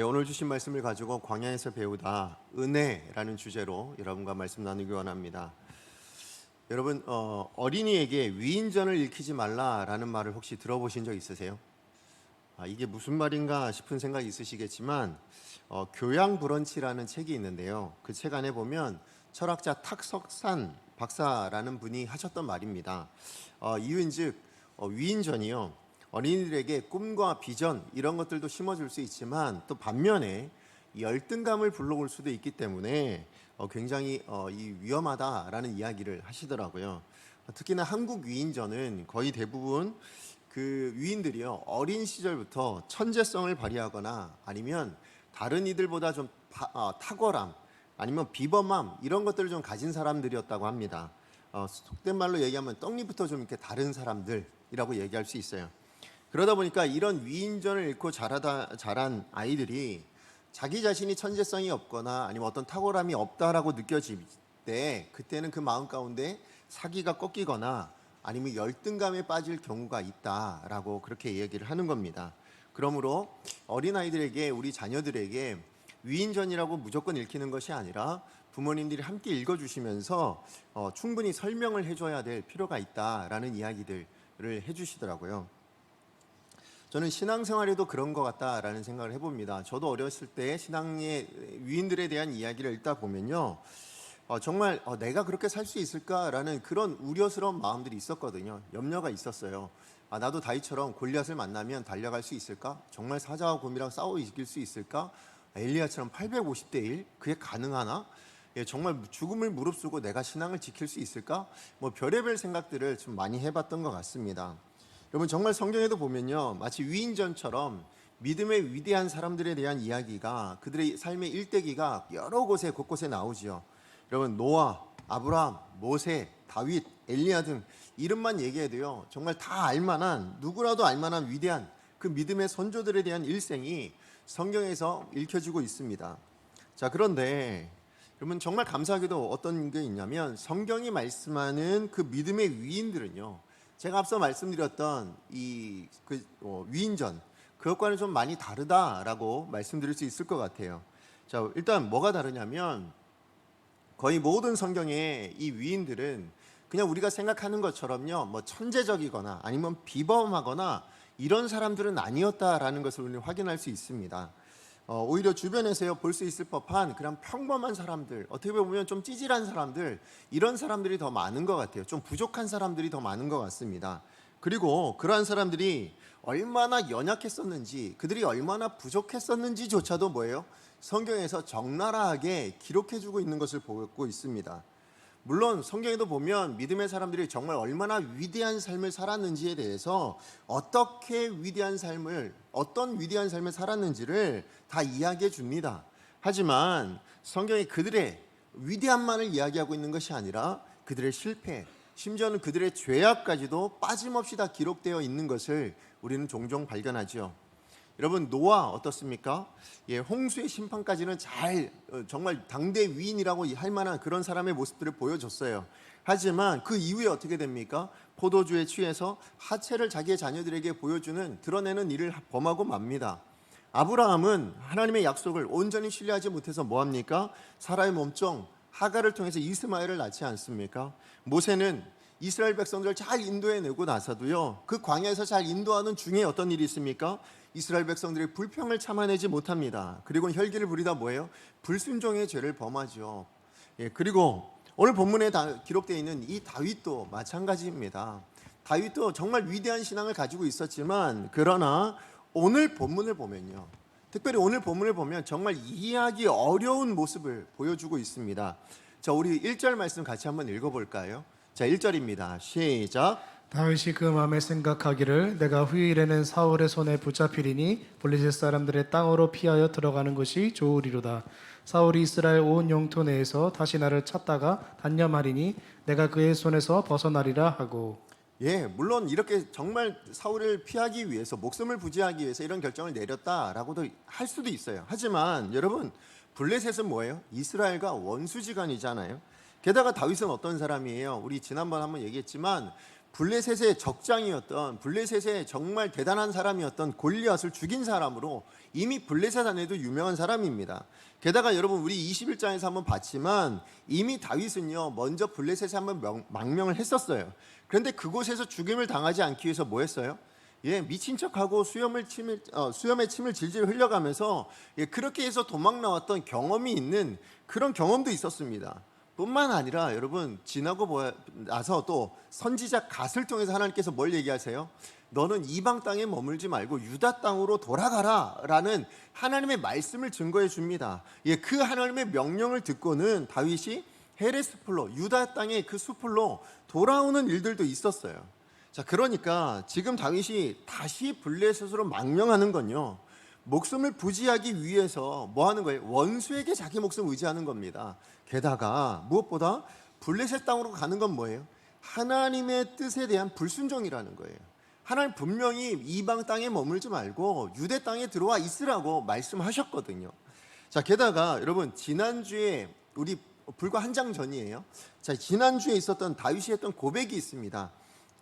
오늘 주신 말씀을 가지고 광야에서 배우다 은혜라는 주제로 여러분과 말씀 나누기 원합니다. 여러분 어린이에게 위인전을 읽히지 말라라는 말을 혹시 들어보신 적 있으세요? 이게 무슨 말인가 싶은 생각이 있으시겠지만 교양 브런치라는 책이 있는데요. 그 책 안에 보면 철학자 탁석산 박사라는 분이 하셨던 말입니다. 이유인즉 위인전이요, 어린이들에게 꿈과 비전 이런 것들도 심어줄 수 있지만 또 반면에 열등감을 불러올 수도 있기 때문에 굉장히 위험하다라는 이야기를 하시더라고요. 특히나 한국 위인전은 거의 대부분 그 위인들이요, 어린 시절부터 천재성을 발휘하거나 아니면 다른 이들보다 좀 탁월함 아니면 비범함 이런 것들을 좀 가진 사람들이었다고 합니다. 속된 말로 얘기하면 떡잎부터 좀 이렇게 다른 사람들이라고 얘기할 수 있어요. 그러다 보니까 이런 위인전을 읽고 자란 아이들이 자기 자신이 천재성이 없거나 아니면 어떤 탁월함이 없다라고 느껴질 때, 그때는 그 마음 가운데 사기가 꺾이거나 아니면 열등감에 빠질 경우가 있다라고 그렇게 얘기를 하는 겁니다. 그러므로 어린아이들에게, 우리 자녀들에게 위인전이라고 무조건 읽히는 것이 아니라 부모님들이 함께 읽어주시면서 충분히 설명을 해줘야 될 필요가 있다라는 이야기들을 해주시더라고요. 저는 신앙생활에도 그런 것 같다라는 생각을 해봅니다. 저도 어렸을 때 신앙의 위인들에 대한 이야기를 읽다 보면요, 정말 내가 그렇게 살 수 있을까라는 그런 우려스러운 마음들이 있었거든요. 염려가 있었어요. 나도 다윗처럼 골리앗을 만나면 달려갈 수 있을까? 정말 사자와 곰이랑 싸워 이길 수 있을까? 엘리야처럼 850대 1? 그게 가능하나? 정말 죽음을 무릅쓰고 내가 신앙을 지킬 수 있을까? 별의별 생각들을 좀 많이 해봤던 것 같습니다. 여러분, 정말 성경에도 보면요, 마치 위인전처럼 믿음의 위대한 사람들에 대한 이야기가, 그들의 삶의 일대기가 여러 곳에 곳곳에 나오지요. 여러분, 노아, 아브라함, 모세, 다윗, 엘리야 등 이름만 얘기해도요, 정말 다 알만한, 누구라도 알만한 위대한 그 믿음의 선조들에 대한 일생이 성경에서 읽혀지고 있습니다. 자, 그런데 여러분, 정말 감사하게도 어떤 게 있냐면, 성경이 말씀하는 그 믿음의 위인들은요, 제가 앞서 말씀드렸던 위인전, 그것과는 좀 많이 다르다라고 말씀드릴 수 있을 것 같아요. 자, 일단 뭐가 다르냐면, 거의 모든 성경의 이 위인들은 그냥 우리가 생각하는 것처럼요, 천재적이거나 아니면 비범하거나 이런 사람들은 아니었다라는 것을 우리는 확인할 수 있습니다. 오히려 주변에서요, 볼 수 있을 법한 그냥 평범한 사람들, 어떻게 보면 좀 찌질한 사람들, 이런 사람들이 더 많은 것 같아요. 좀 부족한 사람들이 더 많은 것 같습니다. 그리고 그러한 사람들이 얼마나 연약했었는지, 그들이 얼마나 부족했었는지조차도 뭐예요? 성경에서 적나라하게 기록해주고 있는 것을 보고 있습니다. 물론 성경에도 보면 믿음의 사람들이 정말 얼마나 위대한 삶을 살았는지에 대해서, 어떤 위대한 삶을 살았는지를 다 이야기해 줍니다. 하지만 성경이 그들의 위대함만을 이야기하고 있는 것이 아니라 그들의 실패, 심지어는 그들의 죄악까지도 빠짐없이 다 기록되어 있는 것을 우리는 종종 발견하죠. 여러분, 노아 어떻습니까? 홍수의 심판까지는 정말 당대 위인이라고 할 만한 그런 사람의 모습들을 보여줬어요. 하지만 그 이후에 어떻게 됩니까? 포도주에 취해서 하체를 자기의 자녀들에게 드러내는 일을 범하고 맙니다. 아브라함은 하나님의 약속을 온전히 신뢰하지 못해서 뭐합니까? 사라의 몸종 하갈을 통해서 이스마엘을 낳지 않습니까? 모세는 이스라엘 백성들을 잘 인도해내고 나서도요, 그 광야에서 잘 인도하는 중에 어떤 일이 있습니까? 이스라엘 백성들이 불평을 참아내지 못합니다. 그리고 혈기를 부리다 뭐예요? 불순종의 죄를 범하죠. 그리고 오늘 본문에 기록되어 있는 이 다윗도 마찬가지입니다. 다윗도 정말 위대한 신앙을 가지고 있었지만, 그러나 오늘 본문을 보면요, 특별히 오늘 본문을 보면 정말 이해하기 어려운 모습을 보여주고 있습니다. 자, 우리 1절 말씀 같이 한번 읽어볼까요? 자, 1절입니다. 시작. 다윗이 그 마음에 생각하기를 내가 후일에는 사울의 손에 붙잡히리니 블레셋 사람들의 땅으로 피하여 들어가는 것이 좋으리로다. 사울이 이스라엘 온 영토 내에서 다시 나를 찾다가 단념하리니 내가 그의 손에서 벗어나리라 하고. 물론 이렇게 정말 사울을 피하기 위해서, 목숨을 부지하기 위해서 이런 결정을 내렸다라고도 할 수도 있어요. 하지만 여러분, 블레셋은 뭐예요? 이스라엘과 원수지간이잖아요. 게다가 다윗은 어떤 사람이에요? 우리 지난번 한번 얘기했지만 블레셋의 적장이었던, 블레셋의 정말 대단한 사람이었던 골리앗을 죽인 사람으로 이미 블레셋 안에도 유명한 사람입니다. 게다가 여러분 우리 21장에서 한번 봤지만 이미 다윗은요 먼저 블레셋에 한번 망명을 했었어요. 그런데 그곳에서 죽임을 당하지 않기 위해서 뭐 했어요? 미친 척하고 수염에 침을 질질 흘려가면서 그렇게 해서 도망 나왔던 경험이 있는 그런 경험도 있었습니다. 뿐만 아니라 여러분 지나고 나서 또 선지자 갓을 통해서 하나님께서 뭘 얘기하세요? 너는 이방 땅에 머물지 말고 유다 땅으로 돌아가라 라는 하나님의 말씀을 증거해 줍니다. 그 하나님의 명령을 듣고는 다윗이 헤레스풀로 유다 땅의 그 수풀로 돌아오는 일들도 있었어요. 자, 그러니까 지금 다윗이 다시 블레셋으로 망명하는 건요 목숨을 부지하기 위해서 뭐 하는 거예요? 원수에게 자기 목숨을 의지하는 겁니다. 게다가 무엇보다 블레셋 땅으로 가는 건 뭐예요? 하나님의 뜻에 대한 불순종이라는 거예요. 하나님 분명히 이방 땅에 머물지 말고 유대 땅에 들어와 있으라고 말씀하셨거든요. 자, 게다가 여러분 지난주에 우리 불과 한 장 전이에요. 자, 지난주에 있었던 다윗이 했던 고백이 있습니다.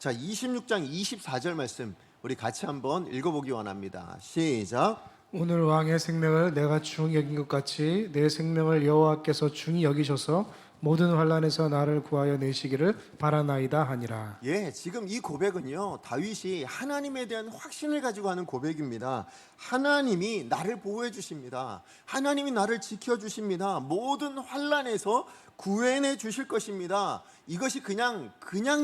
자, 26장 24절 말씀 우리 같이 한번 읽어보기 원합니다. 시작. 오늘 왕의 생명을 내가 중히 여긴 것 같이 내 생명을 여호와께서 중히 여기셔서 모든 환난에서 나를 구하여 내시기를 바라나이다 하니라. 지금 이 고백은요 다윗이 하나님에 대한 확신을 가지고 하는 고백입니다. 하나님이 나를 보호해 주십니다. 하나님이 나를 지켜 주십니다. 모든 환난에서 구해내 주실 것입니다. 이것이 그냥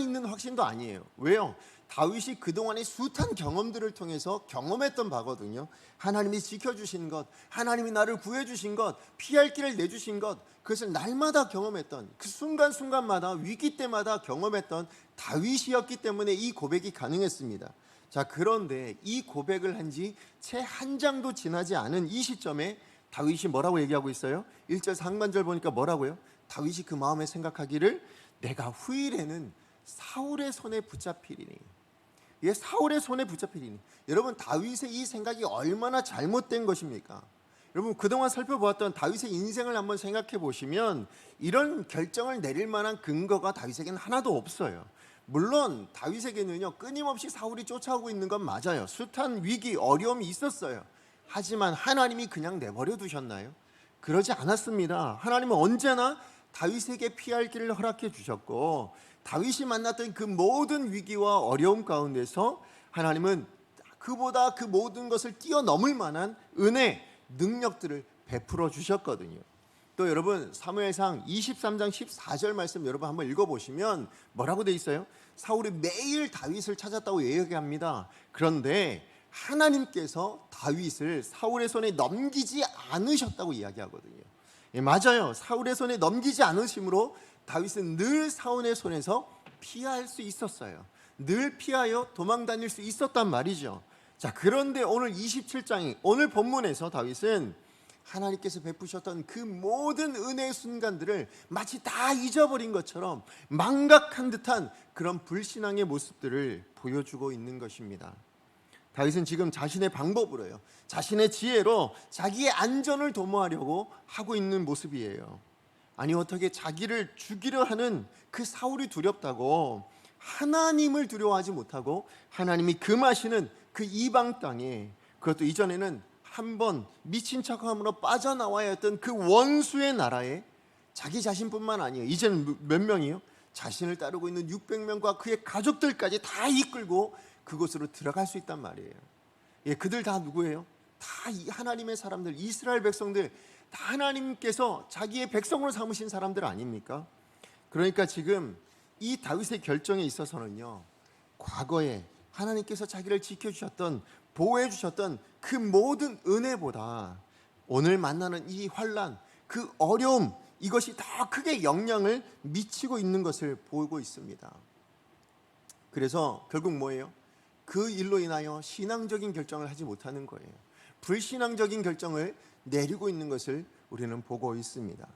있는 확신도 아니에요. 왜요? 다윗이 그동안의 숱한 경험들을 통해서 경험했던 바거든요. 하나님이 지켜주신 것, 하나님이 나를 구해주신 것, 피할 길을 내주신 것, 그것을 날마다 경험했던, 그 순간순간마다 위기 때마다 경험했던 다윗이었기 때문에 이 고백이 가능했습니다. 자, 그런데 이 고백을 한 지 채 한 장도 지나지 않은 이 시점에 다윗이 뭐라고 얘기하고 있어요? 1절 상반절 보니까 뭐라고요? 다윗이 그 마음에 생각하기를 내가 후일에는 사울의 손에 붙잡히리니. 사울의 손에 붙잡히리니. 여러분 다윗의 이 생각이 얼마나 잘못된 것입니까? 여러분 그동안 살펴보았던 다윗의 인생을 한번 생각해 보시면 이런 결정을 내릴 만한 근거가 다윗에게는 하나도 없어요. 물론 다윗에게는요 끊임없이 사울이 쫓아오고 있는 건 맞아요. 숱한 위기 어려움이 있었어요. 하지만 하나님이 그냥 내버려 두셨나요? 그러지 않았습니다. 하나님은 언제나 다윗에게 피할 길을 허락해 주셨고 다윗이 만났던 그 모든 위기와 어려움 가운데서 하나님은 그보다 그 모든 것을 뛰어넘을 만한 은혜, 능력들을 베풀어 주셨거든요. 또 여러분 사무엘상 23장 14절 말씀 여러분 한번 읽어보시면 뭐라고 돼 있어요? 사울이 매일 다윗을 찾았다고 얘기합니다. 그런데 하나님께서 다윗을 사울의 손에 넘기지 않으셨다고 이야기하거든요. 맞아요. 사울의 손에 넘기지 않으심으로 다윗은 늘 사울의 손에서 피할 수 있었어요. 늘 피하여 도망 다닐 수 있었단 말이죠. 자, 그런데 오늘 27장이 오늘 본문에서 다윗은 하나님께서 베푸셨던 그 모든 은혜의 순간들을 마치 다 잊어버린 것처럼 망각한 듯한 그런 불신앙의 모습들을 보여주고 있는 것입니다. 다윗은 지금 자신의 방법으로요, 자신의 지혜로 자기의 안전을 도모하려고 하고 있는 모습이에요. 아니 어떻게 자기를 죽이려 하는 그 사울이 두렵다고 하나님을 두려워하지 못하고 하나님이 금하시는 그 이방 땅에, 그것도 이전에는 한번 미친 척함으로 빠져나와야 했던 그 원수의 나라에 자기 자신뿐만 아니에요. 이제는 몇 명이요? 자신을 따르고 있는 600명과 그의 가족들까지 다 이끌고 그곳으로 들어갈 수 있단 말이에요. 그들 다 누구예요? 다 하나님의 사람들, 이스라엘 백성들, 다 하나님께서 자기의 백성으로 삼으신 사람들 아닙니까? 그러니까 지금 이 다윗의 결정에 있어서는요, 과거에 하나님께서 자기를 지켜주셨던, 보호해 주셨던 그 모든 은혜보다 오늘 만나는 이 환난, 그 어려움, 이것이 더 크게 영향을 미치고 있는 것을 보고 있습니다. 그래서 결국 뭐예요? 그 일로 인하여 신앙적인 결정을 하지 못하는 거예요. 불신앙적인 결정을 내리고 있는 것을 우리는 보고 있습니다.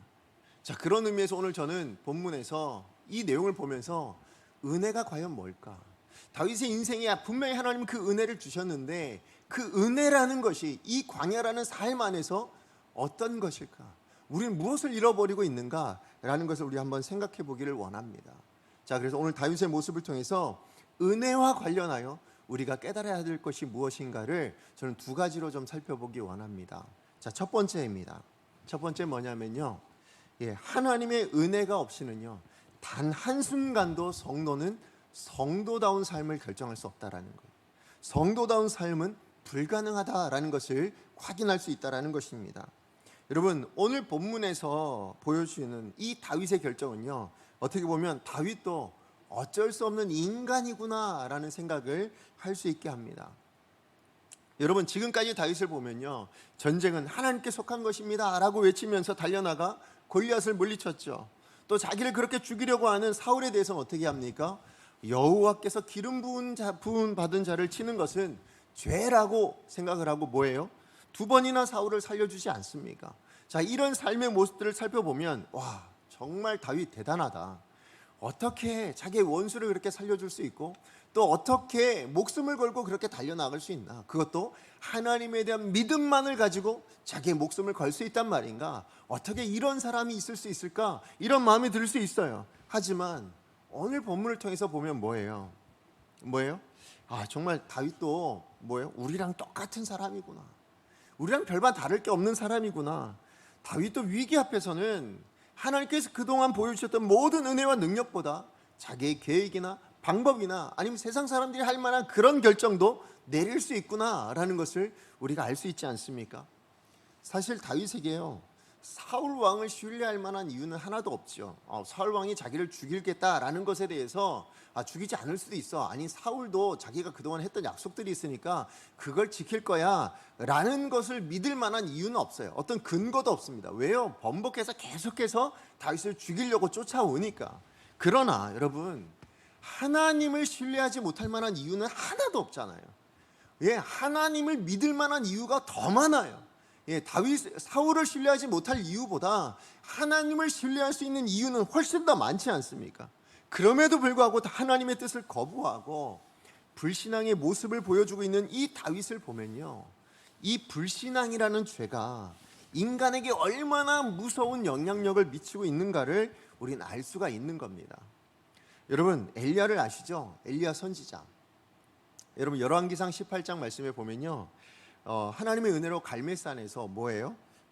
자, 그런 의미에서 오늘 저는 본문에서 이 내용을 보면서 은혜가 과연 뭘까? 다윗의 인생에 분명히 하나님은 그 은혜를 주셨는데 그 은혜라는 것이 이 광야라는 삶 안에서 어떤 것일까? 우리는 무엇을 잃어버리고 있는가라는 것을 우리 한번 생각해 보기를 원합니다. 자, 그래서 오늘 다윗의 모습을 통해서 은혜와 관련하여 우리가 깨달아야 될 것이 무엇인가를 저는 두 가지로 좀 살펴보기 원합니다. 자, 첫 번째입니다. 첫 번째 뭐냐면요, 하나님의 은혜가 없이는요, 단 한순간도 성도는 성도다운 삶을 결정할 수 없다라는 거예요. 성도다운 삶은 불가능하다라는 것을 확인할 수 있다라는 것입니다. 여러분, 오늘 본문에서 보여주는 이 다윗의 결정은요, 어떻게 보면 다윗도 어쩔 수 없는 인간이구나라는 생각을 할 수 있게 합니다. 여러분, 지금까지 다윗을 보면요, 전쟁은 하나님께 속한 것입니다 라고 외치면서 달려나가 골리앗을 물리쳤죠. 또 자기를 그렇게 죽이려고 하는 사울에 대해서는 어떻게 합니까? 여호와께서 기름 부은 받은 자를 치는 것은 죄라고 생각을 하고 뭐예요? 두 번이나 사울을 살려주지 않습니까? 자, 이런 삶의 모습들을 살펴보면 와, 정말 다윗 대단하다. 어떻게 자기의 원수를 그렇게 살려줄 수 있고 또 어떻게 목숨을 걸고 그렇게 달려나갈 수 있나? 그것도 하나님에 대한 믿음만을 가지고 자기의 목숨을 걸 수 있단 말인가? 어떻게 이런 사람이 있을 수 있을까? 이런 마음이 들 수 있어요. 하지만 오늘 본문을 통해서 보면 뭐예요? 정말 다윗도 우리랑 똑같은 사람이구나. 우리랑 별반 다를 게 없는 사람이구나. 다윗도 위기 앞에서는 하나님께서 그동안 보여주셨던 모든 은혜와 능력보다 자기의 계획이나 방법이나 아니면 세상 사람들이 할 만한 그런 결정도 내릴 수 있구나라는 것을 우리가 알 수 있지 않습니까? 사실 다윗에게요, 사울 왕을 신뢰할 만한 이유는 하나도 없죠. 사울 왕이 자기를 죽이겠다라는 것에 대해서 죽이지 않을 수도 있어. 아니, 사울도 자기가 그동안 했던 약속들이 있으니까 그걸 지킬 거야 라는 것을 믿을 만한 이유는 없어요. 어떤 근거도 없습니다. 왜요? 번복해서 계속해서 다윗을 죽이려고 쫓아오니까. 그러나 여러분, 하나님을 신뢰하지 못할 만한 이유는 하나도 없잖아요. 하나님을 믿을 만한 이유가 더 많아요. 사울을 신뢰하지 못할 이유보다 하나님을 신뢰할 수 있는 이유는 훨씬 더 많지 않습니까? 그럼에도 불구하고 하나님의 뜻을 거부하고 불신앙의 모습을 보여주고 있는 이 다윗을 보면요, 이 불신앙이라는 죄가 인간에게 얼마나 무서운 영향력을 미치고 있는가를 우리는 알 수가 있는 겁니다. 여러분, 엘리야를 아시죠? 엘리야 선지자. 여러분, 열왕기상 18장 말씀에 보면요, 하나님의 은혜로 갈멜산에서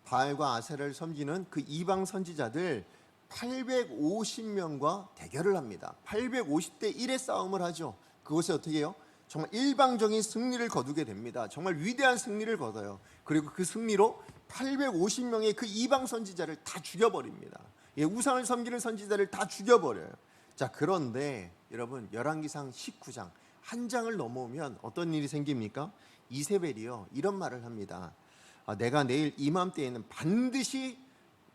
바알과 아세라를 섬기는 그 이방 선지자들 850명과 대결을 합니다. 850대 1의 싸움을 하죠. 그것이 어떻게 해요? 정말 일방적인 승리를 거두게 됩니다. 정말 위대한 승리를 거둬요. 그리고 그 승리로 850명의 그 이방 선지자를 다 죽여버립니다. 우상을 섬기는 선지자를 다 죽여버려요. 자, 그런데 여러분, 열왕기상 19장 한 장을 넘어오면 어떤 일이 생깁니까? 이세벨이요, 이런 말을 합니다. 내가 내일 이맘때에는 반드시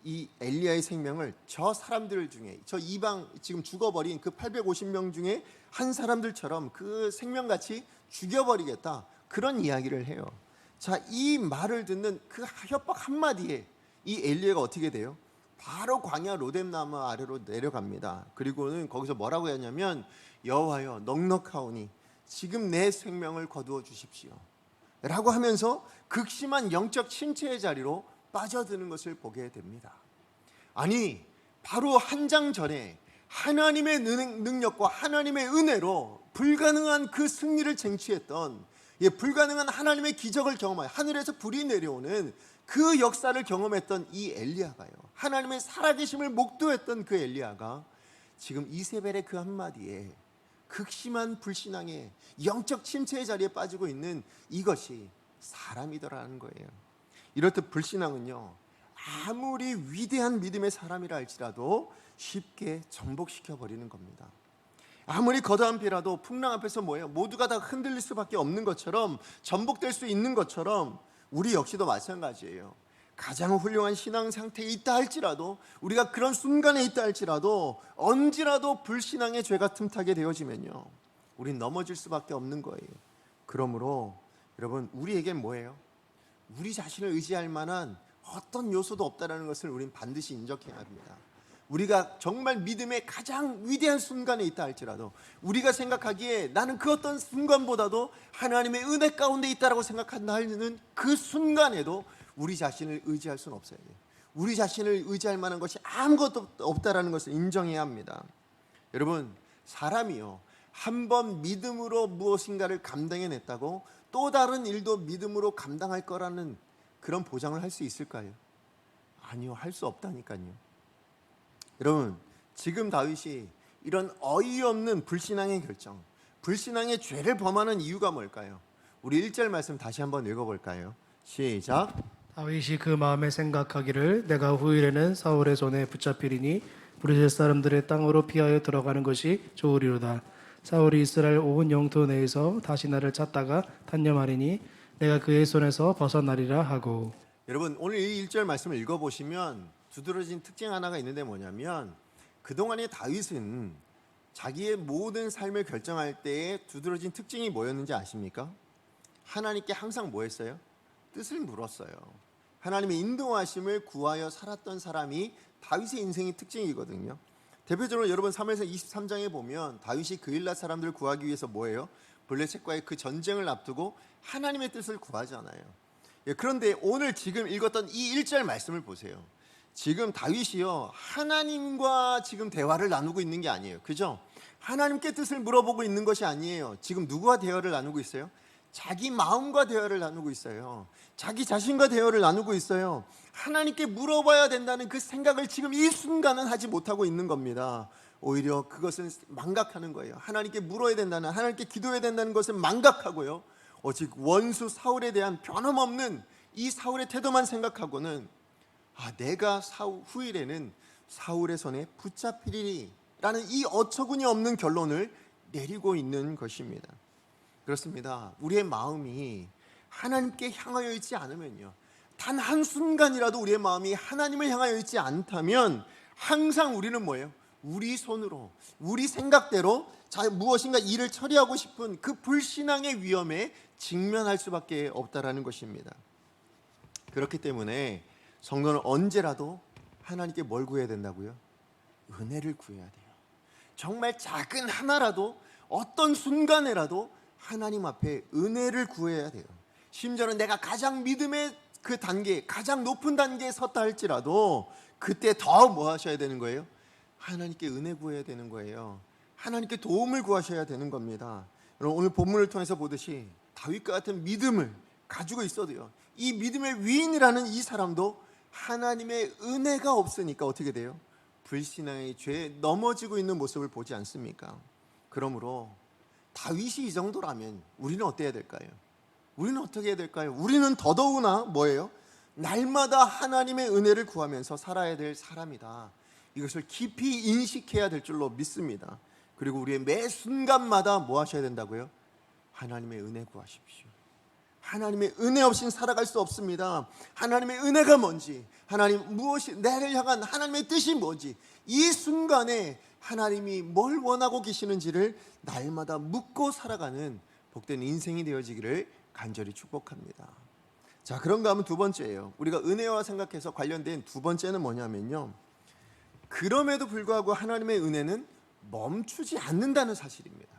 이 엘리야의 생명을 저 사람들 중에, 저 이방 지금 죽어버린 그 850명 중에 한 사람들처럼 그 생명같이 죽여버리겠다, 그런 이야기를 해요. 자, 이 말을 듣는 그 협박 한마디에 이 엘리야가 어떻게 돼요? 바로 광야 로뎀나무 아래로 내려갑니다. 그리고는 거기서 뭐라고 했냐면, 여호와여 넉넉하오니 지금 내 생명을 거두어 주십시오 라고 하면서 극심한 영적 침체의 자리로 빠져드는 것을 보게 됩니다. 아니, 바로 한 장 전에 하나님의 능력과 하나님의 은혜로 불가능한 그 승리를 쟁취했던, 불가능한 하나님의 기적을 경험하여 하늘에서 불이 내려오는 그 역사를 경험했던 이 엘리야가요, 하나님의 살아계심을 목도했던 그 엘리야가 지금 이세벨의 그 한마디에 극심한 불신앙의 영적 침체의 자리에 빠지고 있는 이것이 사람이더라는 거예요. 이렇듯 불신앙은요, 아무리 위대한 믿음의 사람이라 할지라도 쉽게 전복시켜 버리는 겁니다. 아무리 거대한 비라도 풍랑 앞에서 모두가 다 흔들릴 수밖에 없는 것처럼, 전복될 수 있는 것처럼 우리 역시도 마찬가지예요. 가장 훌륭한 신앙 상태에 있다 할지라도, 우리가 그런 순간에 있다 할지라도 언제라도 불신앙의 죄가 틈타게 되어지면요, 우린 넘어질 수밖에 없는 거예요. 그러므로 여러분, 우리에겐 우리 자신을 의지할 만한 어떤 요소도 없다는 것을 우린 반드시 인정해야 합니다. 우리가 정말 믿음의 가장 위대한 순간에 있다 할지라도, 우리가 생각하기에 나는 그 어떤 순간보다도 하나님의 은혜 가운데 있다라고 생각한다 하는 그 순간에도 우리 자신을 의지할 수는 없어요. 우리 자신을 의지할 만한 것이 아무것도 없다라는 것을 인정해야 합니다. 여러분, 사람이요, 한 번 믿음으로 무엇인가를 감당해냈다고 또 다른 일도 믿음으로 감당할 거라는 그런 보장을 할 수 있을까요? 아니요, 할 수 없다니까요. 여러분, 지금 다윗이 이런 어이없는 불신앙의 결정, 불신앙의 죄를 범하는 이유가 뭘까요? 우리 1절 말씀 다시 한번 읽어볼까요? 시작. 다윗이 그 마음에 생각하기를 내가 후일에는 사울의 손에 붙잡히리니 브리셋 사람들의 땅으로 피하여 들어가는 것이 좋으리로다. 사울이 이스라엘 온 영토 내에서 다시 나를 찾다가 단념하리니 내가 그의 손에서 벗어나리라 하고. 여러분, 오늘 이 1절 말씀을 읽어보시면 두드러진 특징 하나가 있는데 뭐냐면 그동안의 다윗은 자기의 모든 삶을 결정할 때에 두드러진 특징이 뭐였는지 아십니까? 하나님께 항상 뭐 했어요? 뜻을 물었어요. 하나님의 인도하심을 구하여 살았던 사람이 다윗의 인생의 특징이거든요. 대표적으로 여러분 사무엘서 23장에 보면 다윗이 그일랏 사람들을 구하기 위해서 뭐예요? 블레셋과의 그 전쟁을 앞두고 하나님의 뜻을 구하잖아요. 그런데 오늘 지금 읽었던 이 1절 말씀을 보세요. 지금 다윗이요, 하나님과 지금 대화를 나누고 있는 게 아니에요. 그죠? 하나님께 뜻을 물어보고 있는 것이 아니에요. 지금 누구와 대화를 나누고 있어요? 자기 마음과 대화를 나누고 있어요. 자기 자신과 대화를 나누고 있어요. 하나님께 물어봐야 된다는 그 생각을 지금 이 순간은 하지 못하고 있는 겁니다. 오히려 그것은 망각하는 거예요. 하나님께 물어야 된다는, 하나님께 기도해야 된다는 것은 망각하고요. 오직 원수 사울에 대한 변함없는 이 사울의 태도만 생각하고는 내가 후일에는 사울의 손에 붙잡히리니 라는 이 어처구니 없는 결론을 내리고 있는 것입니다. 그렇습니다. 우리의 마음이 하나님께 향하여 있지 않으면요, 단 한순간이라도 우리의 마음이 하나님을 향하여 있지 않다면 항상 우리는 뭐예요? 우리 손으로, 우리 생각대로 무엇인가 일을 처리하고 싶은 그 불신앙의 위험에 직면할 수밖에 없다라는 것입니다. 그렇기 때문에 성도는 언제라도 하나님께 뭘 구해야 된다고요? 은혜를 구해야 돼요. 정말 작은 하나라도, 어떤 순간에라도 하나님 앞에 은혜를 구해야 돼요. 심지어는 내가 가장 믿음의 그 단계, 가장 높은 단계에 섰다 할지라도 그때 더 뭐 하셔야 되는 거예요? 하나님께 은혜 구해야 되는 거예요. 하나님께 도움을 구하셔야 되는 겁니다. 여러분, 오늘 본문을 통해서 보듯이 다윗과 같은 믿음을 가지고 있어도요, 이 믿음의 위인이라는 이 사람도 하나님의 은혜가 없으니까 어떻게 돼요? 불신앙의 죄에 넘어지고 있는 모습을 보지 않습니까? 그러므로 다윗이 이 정도라면 우리는 어때야 될까요? 우리는 어떻게 해야 될까요? 우리는 더더구나 뭐예요? 날마다 하나님의 은혜를 구하면서 살아야 될 사람이다. 이것을 깊이 인식해야 될 줄로 믿습니다. 그리고 우리의 매 순간마다 뭐 하셔야 된다고요? 하나님의 은혜 구하십시오. 하나님의 은혜 없이는 살아갈 수 없습니다. 하나님의 은혜가 뭔지, 하나님 무엇이 나를 향한 하나님의 뜻이 뭔지, 이 순간에 하나님이 뭘 원하고 계시는지를 날마다 묻고 살아가는 복된 인생이 되어지기를 간절히 축복합니다. 자, 그런가 하면 두 번째예요. 우리가 은혜와 생각해서 관련된 두 번째는 뭐냐면요, 그럼에도 불구하고 하나님의 은혜는 멈추지 않는다는 사실입니다.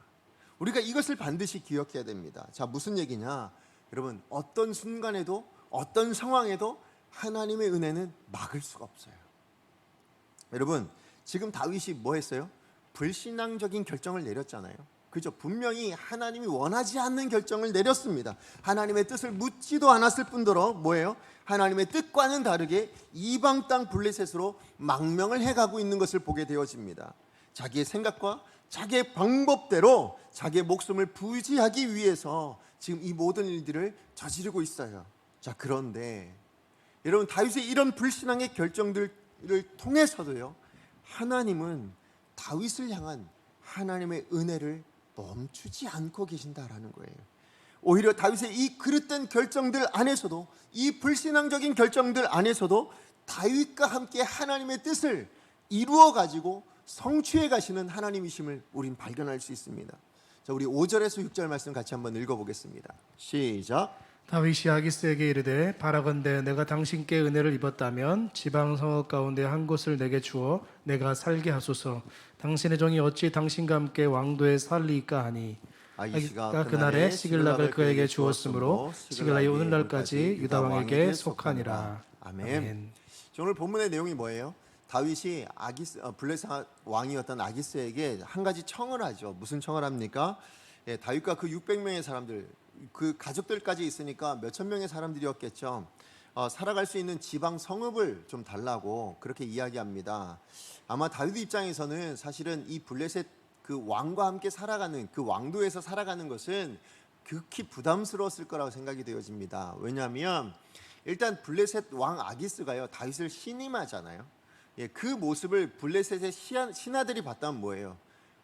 우리가 이것을 반드시 기억해야 됩니다. 자, 무슨 얘기냐? 여러분, 어떤 순간에도 어떤 상황에도 하나님의 은혜는 막을 수가 없어요. 여러분, 지금 다윗이 뭐 했어요? 불신앙적인 결정을 내렸잖아요. 그죠? 분명히 하나님이 원하지 않는 결정을 내렸습니다. 하나님의 뜻을 묻지도 않았을 뿐더러 뭐예요? 하나님의 뜻과는 다르게 이방 땅 블레셋으로 망명을 해가고 있는 것을 보게 되어집니다. 자기의 생각과 자기의 방법대로 자기의 목숨을 부지하기 위해서 지금 이 모든 일들을 저지르고 있어요. 자, 그런데 여러분, 다윗의 이런 불신앙의 결정들을 통해서도요, 하나님은 다윗을 향한 하나님의 은혜를 멈추지 않고 계신다라는 거예요. 오히려 다윗의 이 그릇된 결정들 안에서도, 이 불신앙적인 결정들 안에서도 다윗과 함께 하나님의 뜻을 이루어 가지고 성취해 가시는 하나님이심을 우린 발견할 수 있습니다. 자, 우리 5절에서 6절 말씀 같이 한번 읽어보겠습니다. 시작. 다윗이 아기스에게 이르되 바라건대 내가 당신께 은혜를 입었다면 지방 성읍 가운데 한 곳을 내게 주어 내가 살게 하소서. 당신의 종이 어찌 당신과 함께 왕도에 살리까 하니. 아기스가 그날에 시글락을 그에게 주었으므로 시글락이 오늘날까지 유다 왕에게 속하니라. 아멘. 오늘 본문의 내용이 뭐예요? 다윗이 블레셋 왕이었던 아기스에게 한 가지 청을 하죠. 무슨 청을 합니까? 예, 다윗과 그 600명의 사람들, 그 가족들까지 있으니까 몇천 명의 사람들이었겠죠. 살아갈 수 있는 지방 성읍을 좀 달라고 그렇게 이야기합니다. 아마 다윗 입장에서는 사실은 이 블레셋 그 왕과 함께 살아가는 그 왕도에서 살아가는 것은 극히 부담스러웠을 거라고 생각이 되어집니다. 왜냐하면 일단 블레셋 왕 아기스가요 다윗을 신임하잖아요. 예, 그 모습을 블레셋의 신하들이 봤다면 뭐예요?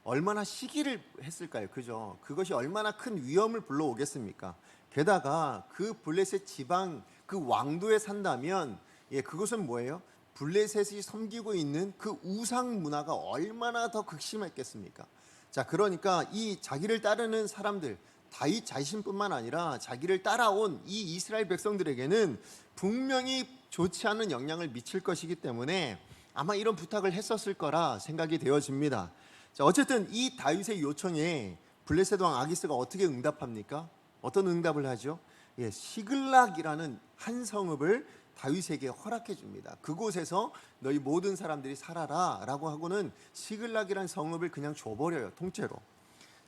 얼마나 시기를 했을까요? 그죠? 그것이 얼마나 큰 위험을 불러오겠습니까? 게다가 그 블레셋 지방 그 왕도에 산다면 그것은 뭐예요? 블레셋이 섬기고 있는 그 우상 문화가 얼마나 더 극심했겠습니까? 자, 그러니까 이 자기를 따르는 사람들, 다윗 자신뿐만 아니라 자기를 따라온 이 이스라엘 백성들에게는 분명히 좋지 않은 영향을 미칠 것이기 때문에 아마 이런 부탁을 했었을 거라 생각이 되어집니다. 자, 어쨌든 이 다윗의 요청에 블레셋 왕 아기스가 어떻게 응답합니까? 어떤 응답을 하죠? 시글락이라는 한 성읍을 다윗에게 허락해 줍니다. 그곳에서 너희 모든 사람들이 살아라 라고 하고는 시글락이라는 성읍을 그냥 줘버려요, 통째로.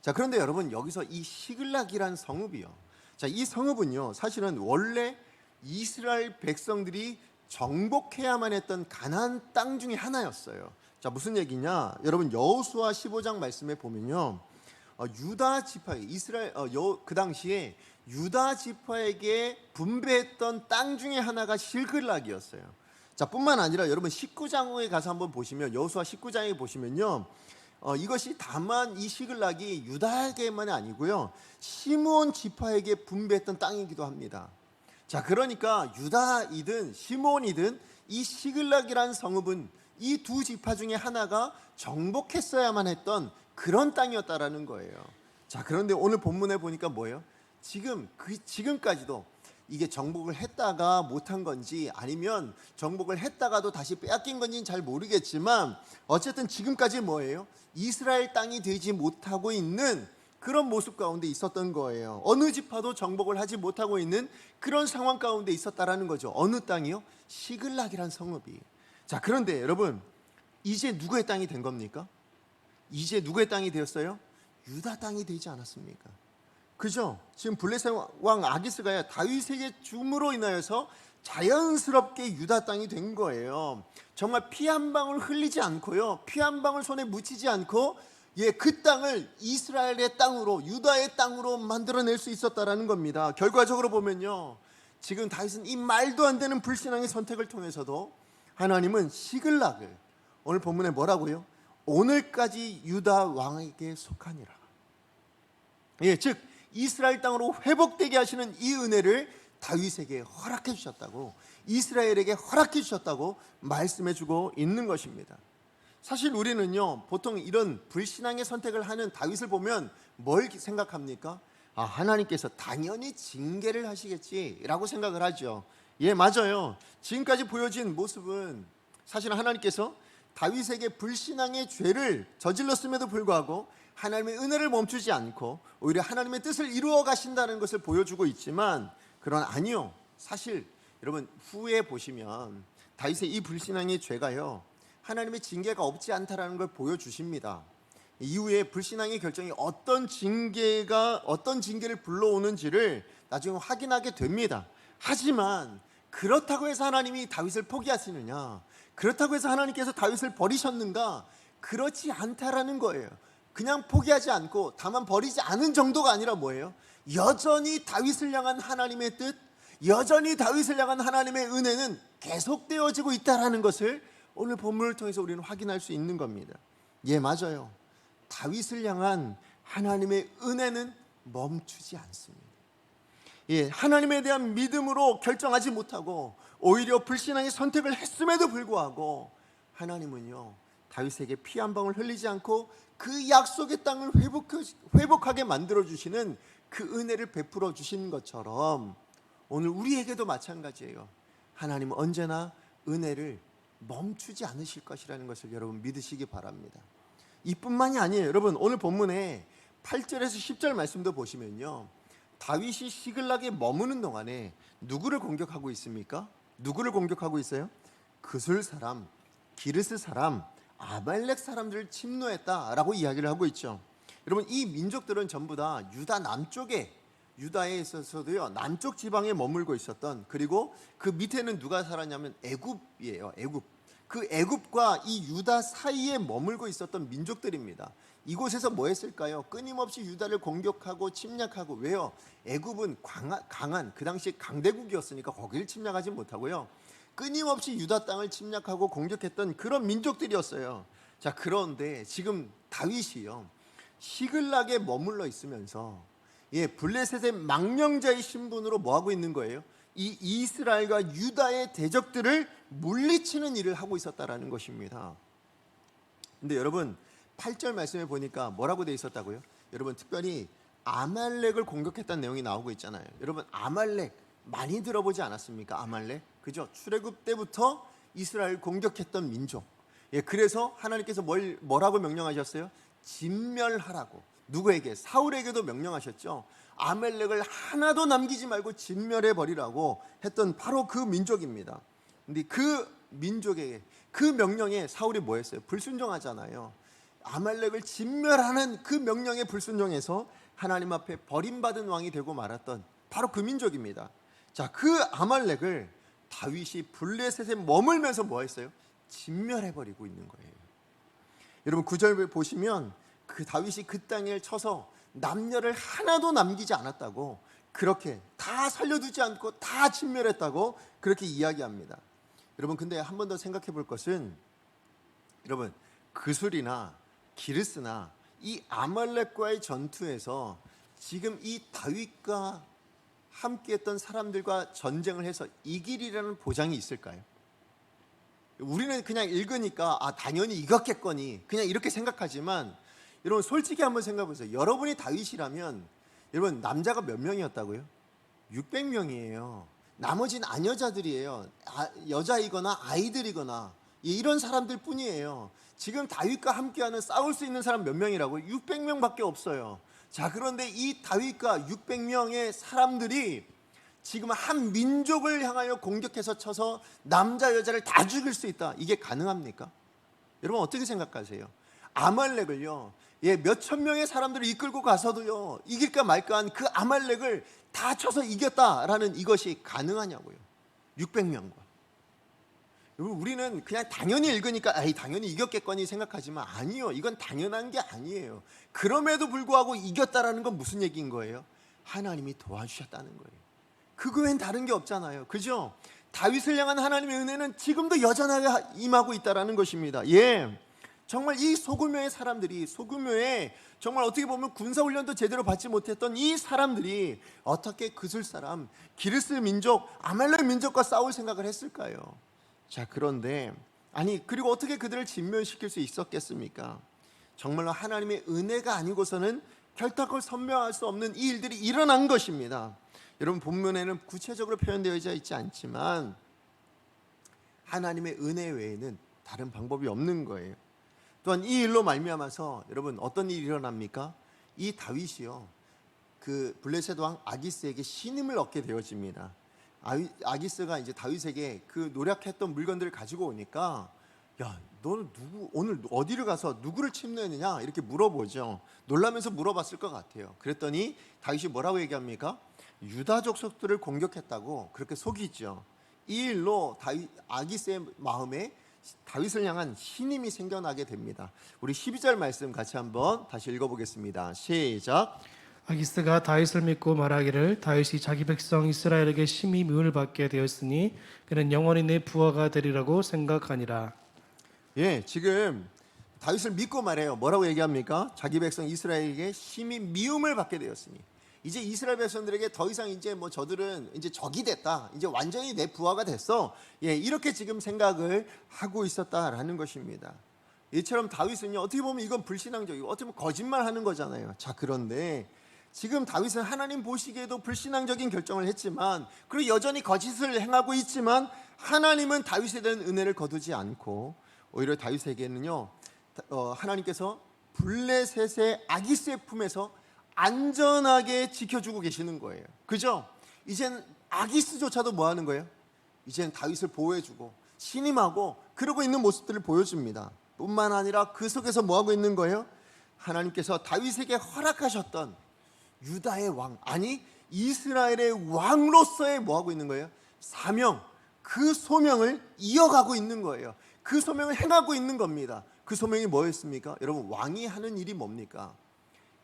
자, 그런데 여러분, 여기서 이 시글락이라는 성읍이요, 자, 이 성읍은요 사실은 원래 이스라엘 백성들이 정복해야만 했던 가나안 땅 중에 하나였어요. 자, 무슨 얘기냐? 여러분, 여호수아 15장 말씀에 보면요, 유다 지파, 이스라엘 그 당시에 유다 지파에게 분배했던 땅 중에 하나가 실글락이었어요. 자, 뿐만 아니라 여러분 19장에 가서 한번 보시면, 여호수아 19장에 보시면요, 이것이 다만 이 시글락이 유다에게만이 아니고요, 시므온 지파에게 분배했던 땅이기도 합니다. 자, 그러니까 유다이든 시므온이든 이 시글락이라는 성읍은 이 두 지파 중에 하나가 정복했어야만 했던 그런 땅이었다라는 거예요. 자, 그런데 오늘 본문에 보니까 뭐예요? 지금까지도 이게 정복을 했다가 못한 건지 아니면 정복을 했다가도 다시 빼앗긴 건지는 잘 모르겠지만 어쨌든 지금까지 뭐예요? 이스라엘 땅이 되지 못하고 있는 그런 모습 가운데 있었던 거예요. 어느 지파도 정복을 하지 못하고 있는 그런 상황 가운데 있었다라는 거죠. 어느 땅이요? 시글락이란 성읍이. 자, 그런데 여러분, 이제 누구의 땅이 된 겁니까? 이제 누구의 땅이 되었어요? 유다 땅이 되지 않았습니까? 그죠? 지금 블레셋 왕 아기스가 다윗에게 줌으로 인하여서 자연스럽게 유다 땅이 된 거예요. 정말 피 한 방울 흘리지 않고요, 피 한 방울 손에 묻히지 않고 그 땅을 이스라엘의 땅으로, 유다의 땅으로 만들어낼 수 있었다라는 겁니다. 결과적으로 보면요, 지금 다윗은 이 말도 안 되는 불신앙의 선택을 통해서도 하나님은 시글락을, 오늘 본문에 뭐라고요? 오늘까지 유다 왕에게 속하니라. 즉 이스라엘 땅으로 회복되게 하시는 이 은혜를 다윗에게 허락해 주셨다고, 이스라엘에게 허락해 주셨다고 말씀해 주고 있는 것입니다. 사실 우리는요, 보통 이런 불신앙의 선택을 하는 다윗을 보면 뭘 생각합니까? 하나님께서 당연히 징계를 하시겠지라고 생각을 하죠. 맞아요. 지금까지 보여진 모습은 사실 하나님께서 다윗에게 불신앙의 죄를 저질렀음에도 불구하고 하나님의 은혜를 멈추지 않고 오히려 하나님의 뜻을 이루어 가신다는 것을 보여주고 있지만, 그러나 아니요, 사실 여러분 후에 보시면 다윗의 이 불신앙의 죄가요, 하나님의 징계가 없지 않다라는 걸 보여주십니다. 이후에 불신앙의 결정이 어떤 징계를 불러오는지를 나중에 확인하게 됩니다. 하지만 그렇다고 해서 하나님이 다윗을 포기하시느냐, 그렇다고 해서 하나님께서 다윗을 버리셨는가? 그렇지 않다라는 거예요. 그냥 포기하지 않고 다만 버리지 않은 정도가 아니라 뭐예요? 여전히 다윗을 향한 하나님의 뜻, 여전히 다윗을 향한 하나님의 은혜는 계속되어지고 있다라는 것을 오늘 본문을 통해서 우리는 확인할 수 있는 겁니다. 맞아요. 다윗을 향한 하나님의 은혜는 멈추지 않습니다. 하나님에 대한 믿음으로 결정하지 못하고 오히려 불신앙의 선택을 했음에도 불구하고 하나님은요, 다윗에게 피 한 방울 흘리지 않고 그 약속의 땅을 회복하게 만들어주시는 그 은혜를 베풀어 주신 것처럼 오늘 우리에게도 마찬가지예요. 하나님은 언제나 은혜를 멈추지 않으실 것이라는 것을 여러분 믿으시기 바랍니다. 이뿐만이 아니에요. 여러분 오늘 본문에 8절에서 10절 말씀도 보시면요, 다윗이 시글락에 머무는 동안에 누구를 공격하고 있습니까? 누구를 공격하고 있어요? 그술 사람 기르스 사람, 아말렉 사람들을 침노했다라고 이야기를 하고 있죠. 여러분, 이 민족들은 전부 다 유다 남쪽에, 유다에 있어서도요 남쪽 지방에 머물고 있었던, 그리고 그 밑에는 누가 살았냐면 애굽이에요. 애굽. 그 애굽과 이 유다 사이에 머물고 있었던 민족들입니다. 이곳에서 뭐 했을까요? 끊임없이 유다를 공격하고 침략하고. 왜요? 애굽은 강한 그 당시 강대국이었으니까 거기를 침략하지 못하고요, 끊임없이 유다 땅을 침략하고 공격했던 그런 민족들이었어요. 자, 그런데 지금 다윗이요 시글락에 머물러 있으면서 블레셋의 망령자의 신분으로 뭐 하고 있는 거예요? 이 이스라엘과 유다의 대적들을 물리치는 일을 하고 있었다라는 것입니다. 근데 여러분, 8절 말씀에 보니까 뭐라고 돼 있었다고요? 여러분, 특별히 아말렉을 공격했다는 내용이 나오고 있잖아요. 여러분, 아말렉 많이 들어보지 않았습니까? 아말렉, 그죠? 출애굽 때부터 이스라엘 공격했던 민족. 그래서 하나님께서 뭐라고 명령하셨어요? 진멸하라고. 누구에게? 사울에게도 명령하셨죠. 아말렉을 하나도 남기지 말고 진멸해 버리라고 했던 바로 그 민족입니다. 근데 그 민족에게, 그 명령에 사울이 뭐 했어요? 불순종하잖아요. 아말렉을 진멸하는 그 명령에 불순종해서 하나님 앞에 버림받은 왕이 되고 말았던 바로 그 민족입니다. 자, 그 아말렉을 다윗이 블레셋에 머물면서 뭐 했어요? 진멸해 버리고 있는 거예요. 여러분, 9절 보시면 그 다윗이 그 땅을 쳐서 남녀를 하나도 남기지 않았다고, 그렇게 다 살려두지 않고 다 진멸했다고 그렇게 이야기합니다. 여러분, 근데 한 번 더 생각해 볼 것은, 여러분, 그술이나 기르스나 이 아말렉과의 전투에서 지금 이 다윗과 함께했던 사람들과 전쟁을 해서 이길이라는 보장이 있을까요? 우리는 그냥 읽으니까 당연히 이겼겠거니 그냥 이렇게 생각하지만, 여러분 솔직히 한번 생각해 보세요. 여러분이 다윗이라면 여러분 남자가 몇 명이었다고요? 600명이에요. 나머지는 아녀자들이에요. 여자이거나 아이들이거나 이런 사람들 뿐이에요. 지금 다윗과 함께하는, 싸울 수 있는 사람 몇 명이라고요? 600명밖에 없어요. 자, 그런데 이 다윗과 600명의 사람들이 지금 한 민족을 향하여 공격해서 쳐서 남자 여자를 다 죽일 수 있다. 이게 가능합니까? 여러분 어떻게 생각하세요? 아말렉을요, 몇천 명의 사람들을 이끌고 가서도요 이길까 말까한 그 아말렉을 다 쳐서 이겼다라는 이것이 가능하냐고요. 600명과. 여러분, 우리는 그냥 당연히 읽으니까 당연히 이겼겠거니 생각하지만 아니요, 이건 당연한 게 아니에요. 그럼에도 불구하고 이겼다라는 건 무슨 얘기인 거예요? 하나님이 도와주셨다는 거예요. 그거 외엔 다른 게 없잖아요. 그죠? 다윗을 향한 하나님의 은혜는 지금도 여전하게 임하고 있다라는 것입니다. 정말 이 소규모의 사람들이, 소규모의 정말 어떻게 보면 군사훈련도 제대로 받지 못했던 이 사람들이 어떻게 그술 사람, 기르스 민족, 아말렉 민족과 싸울 생각을 했을까요? 자, 그런데 그리고 어떻게 그들을 진멸시킬 수 있었겠습니까? 정말로 하나님의 은혜가 아니고서는 결탁을 선명할 수 없는 이 일들이 일어난 것입니다. 여러분, 본문에는 구체적으로 표현되어 있지 않지만 하나님의 은혜 외에는 다른 방법이 없는 거예요. 또한 이 일로 말미암아서 여러분 어떤 일이 일어납니까? 이 다윗이요 그 블레셋 왕 아기스에게 신임을 얻게 되어집니다. 아기스가 이제 다윗에게 그 노력했던 물건들을 가지고 오니까, 야, 너는 오늘 어디를 가서 누구를 침노했느냐 이렇게 물어보죠. 놀라면서 물어봤을 것 같아요. 그랬더니 다윗이 뭐라고 얘기합니까? 유다 족속들을 공격했다고 그렇게 속이죠. 이 일로 아기스의 마음에 다윗을 향한 신임이 생겨나게 됩니다. 우리 12절 말씀 같이 한번 다시 읽어보겠습니다. 시작. 아기스가 다윗을 믿고 말하기를, 다윗이 자기 백성 이스라엘에게 심히 미움을 받게 되었으니 그는 영원히 내 부하가 되리라고 생각하니라. 지금 다윗을 믿고 말해요. 뭐라고 얘기합니까? 자기 백성 이스라엘에게 심히 미움을 받게 되었으니, 이제 이스라엘 백성들에게 더 이상 이제 저들은 이제 적이 됐다, 이제 완전히 내 부하가 됐어, 이렇게 지금 생각을 하고 있었다라는 것입니다. 이처럼 다윗은요 어떻게 보면 이건 불신앙적이고 어떻게 보면 거짓말하는 거잖아요. 자, 그런데 지금 다윗은 하나님 보시기에도 불신앙적인 결정을 했지만, 그리고 여전히 거짓을 행하고 있지만 하나님은 다윗에 대한 은혜를 거두지 않고 오히려 다윗에게는요 하나님께서 블레셋의 아기스의 품에서 안전하게 지켜주고 계시는 거예요. 그죠? 이젠 아기스조차도 뭐 하는 거예요? 이젠 다윗을 보호해주고 신임하고 그러고 있는 모습들을 보여줍니다. 뿐만 아니라 그 속에서 뭐하고 있는 거예요? 하나님께서 다윗에게 허락하셨던 유다의 왕, 아니 이스라엘의 왕으로서의 뭐하고 있는 거예요? 사명, 그 소명을 이어가고 있는 거예요. 그 소명을 행하고 있는 겁니다. 그 소명이 뭐였습니까? 여러분, 왕이 하는 일이 뭡니까?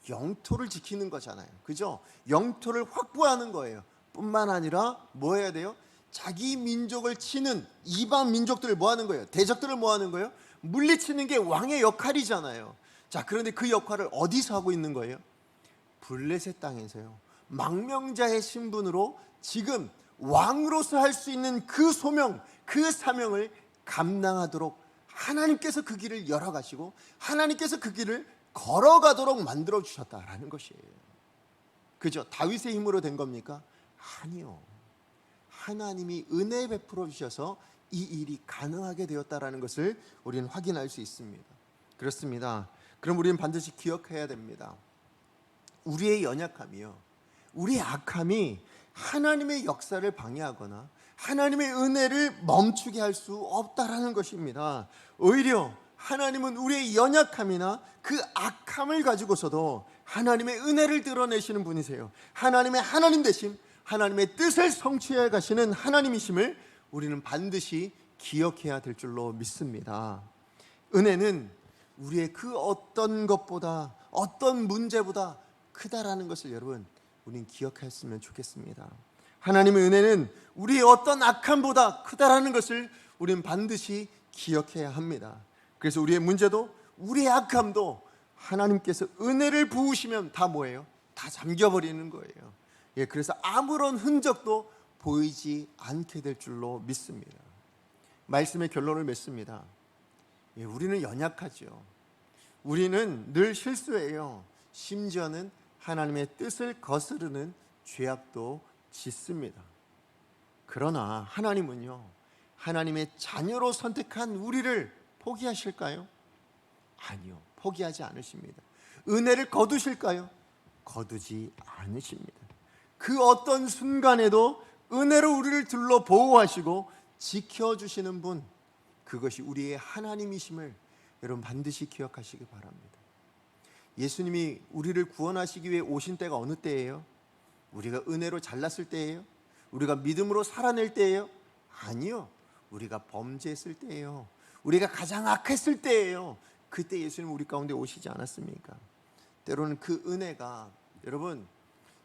영토를 지키는 거잖아요. 그죠? 영토를 확보하는 거예요. 뿐만 아니라 뭐 해야 돼요? 자기 민족을 치는 이방 민족들을 뭐 하는 거예요? 대적들을 뭐 하는 거예요? 물리치는 게 왕의 역할이잖아요. 자, 그런데 그 역할을 어디서 하고 있는 거예요? 블레셋 땅에서요. 망명자의 신분으로 지금 왕으로서 할 수 있는 그 소명, 그 사명을 감당하도록 하나님께서 그 길을 열어가시고 하나님께서 그 길을 걸어가도록 만들어 주셨다라는 것이에요. 그죠? 다윗의 힘으로 된 겁니까? 아니요. 하나님이 은혜 베풀어 주셔서 이 일이 가능하게 되었다라는 것을 우리는 확인할 수 있습니다. 그렇습니다. 그럼 우리는 반드시 기억해야 됩니다. 우리의 연약함이요, 우리의 악함이 하나님의 역사를 방해하거나 하나님의 은혜를 멈추게 할 수 없다라는 것입니다. 오히려 하나님은 우리의 연약함이나 그 악함을 가지고서도 하나님의 은혜를 드러내시는 분이세요. 하나님의 하나님 되심, 하나님의 뜻을 성취해 가시는 하나님이심을 우리는 반드시 기억해야 될 줄로 믿습니다. 은혜는 우리의 그 어떤 것보다, 어떤 문제보다 크다라는 것을 여러분, 우리는 기억했으면 좋겠습니다. 하나님의 은혜는 우리의 어떤 악함보다 크다라는 것을 우리는 반드시 기억해야 합니다. 그래서 우리의 문제도, 우리의 악함도 하나님께서 은혜를 부으시면 다 뭐예요? 다 잠겨버리는 거예요. 예, 그래서 아무런 흔적도 보이지 않게 될 줄로 믿습니다. 말씀의 결론을 맺습니다. 예, 우리는 연약하죠. 우리는 늘 실수해요. 심지어는 하나님의 뜻을 거스르는 죄악도 짓습니다. 그러나 하나님은요, 하나님의 자녀로 선택한 우리를 포기하실까요? 아니요, 포기하지 않으십니다. 은혜를 거두실까요? 거두지 않으십니다. 그 어떤 순간에도 은혜로 우리를 둘러 보호하시고 지켜주시는 분, 그것이 우리의 하나님이심을 여러분 반드시 기억하시기 바랍니다. 예수님이 우리를 구원하시기 위해 오신 때가 어느 때예요? 우리가 은혜로 잘났을 때예요? 우리가 믿음으로 살아낼 때예요? 아니요, 우리가 범죄했을 때예요. 우리가 가장 악했을 때예요. 그때 예수님 우리 가운데 오시지 않았습니까? 때로는 그 은혜가 여러분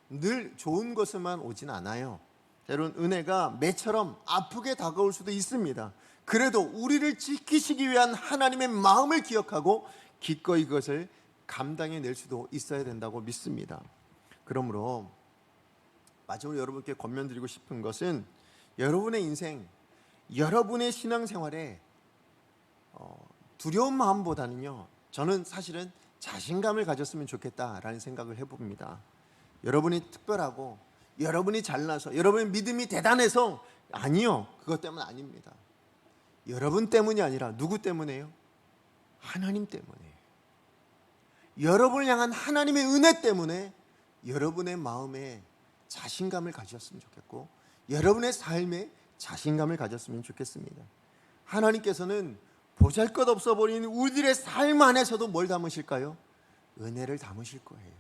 늘 좋은 것만 오진 않아요. 때로는 은혜가 매처럼 아프게 다가올 수도 있습니다. 그래도 우리를 지키시기 위한 하나님의 마음을 기억하고 기꺼이 그것을 감당해낼 수도 있어야 된다고 믿습니다. 그러므로 마지막으로 여러분께 권면드리고 싶은 것은 여러분의 인생, 여러분의 신앙생활에 두려운 마음보다는요, 저는 사실은 자신감을 가졌으면 좋겠다라는 생각을 해봅니다. 여러분이 특별하고 여러분이 잘나서 여러분의 믿음이 대단해서, 아니요, 그것 때문 아닙니다. 여러분 때문이 아니라 누구 때문에요? 하나님 때문에. 여러분을 향한 하나님의 은혜 때문에 여러분의 마음에 자신감을 가졌으면 좋겠고 여러분의 삶에 자신감을 가졌으면 좋겠습니다. 하나님께서는 보잘것없어 버린 우리들의 삶 안에서도 뭘 담으실까요? 은혜를 담으실 거예요.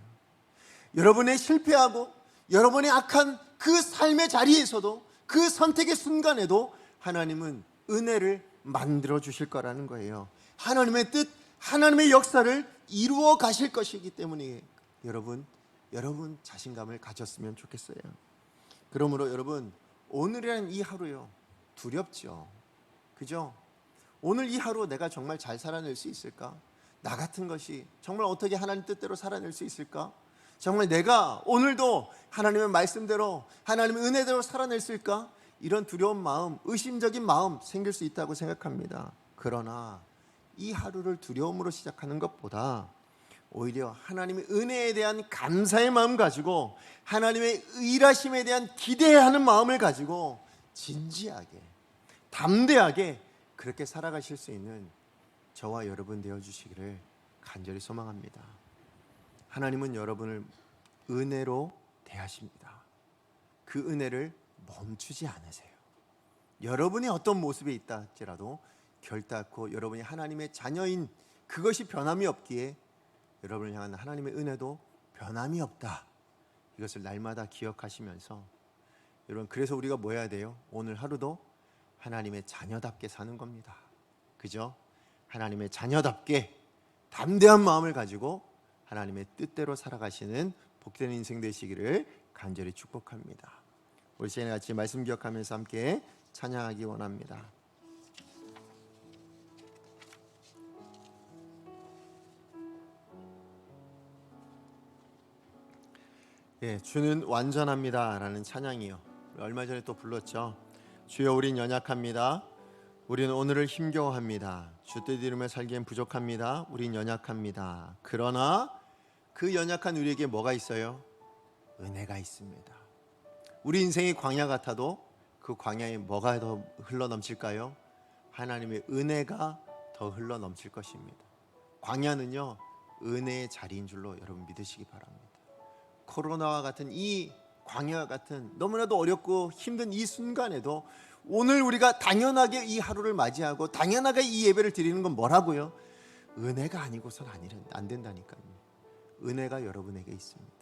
여러분의 실패하고 여러분의 악한 그 삶의 자리에서도, 그 선택의 순간에도 하나님은 은혜를 만들어 주실 거라는 거예요. 하나님의 뜻, 하나님의 역사를 이루어 가실 것이기 때문에 여러분 자신감을 가졌으면 좋겠어요. 그러므로 여러분, 오늘이라는 이 하루요, 두렵죠. 그죠? 오늘 이 하루 내가 정말 잘 살아낼 수 있을까? 나 같은 것이 정말 어떻게 하나님 뜻대로 살아낼 수 있을까? 정말 내가 오늘도 하나님의 말씀대로, 하나님의 은혜대로 살아낼 수 있을까? 이런 두려운 마음, 의심적인 마음 생길 수 있다고 생각합니다. 그러나 이 하루를 두려움으로 시작하는 것보다 오히려 하나님의 은혜에 대한 감사의 마음 가지고 하나님의 일하심에 대한 기대하는 마음을 가지고 진지하게, 담대하게 그렇게 살아가실 수 있는 저와 여러분 되어주시기를 간절히 소망합니다. 하나님은 여러분을 은혜로 대하십니다. 그 은혜를 멈추지 않으세요. 여러분이 어떤 모습에 있다 할지라도 결단코 여러분이 하나님의 자녀인 그것이 변함이 없기에 여러분을 향한 하나님의 은혜도 변함이 없다. 이것을 날마다 기억하시면서 여러분, 그래서 우리가 뭐 해야 돼요? 오늘 하루도 하나님의 자녀답게 사는 겁니다. 그죠? 하나님의 자녀답게 담대한 마음을 가지고 하나님의 뜻대로 살아가시는 복된 인생 되시기를 간절히 축복합니다. 우리 시간에 같이 말씀 기억하면서 함께 찬양하기 원합니다. 예, 주는 완전합니다라는 찬양이요. 얼마 전에 또 불렀죠. 주여 우린 연약합니다. 우리는 오늘을 힘겨워합니다. 주 뜻 이루며 살기엔 부족합니다. 우린 연약합니다. 그러나 그 연약한 우리에게 뭐가 있어요? 은혜가 있습니다. 우리 인생이 광야 같아도 그 광야에 뭐가 더 흘러넘칠까요? 하나님의 은혜가 더 흘러넘칠 것입니다. 광야는요, 은혜의 자리인 줄로 여러분 믿으시기 바랍니다. 코로나와 같은 이 광야 같은 너무나도 어렵고 힘든 이 순간에도 오늘 우리가 당연하게 이 하루를 맞이하고 당연하게 이 예배를 드리는 건 뭐라고요? 은혜가 아니고선 안 된다니까요. 은혜가 여러분에게 있습니다.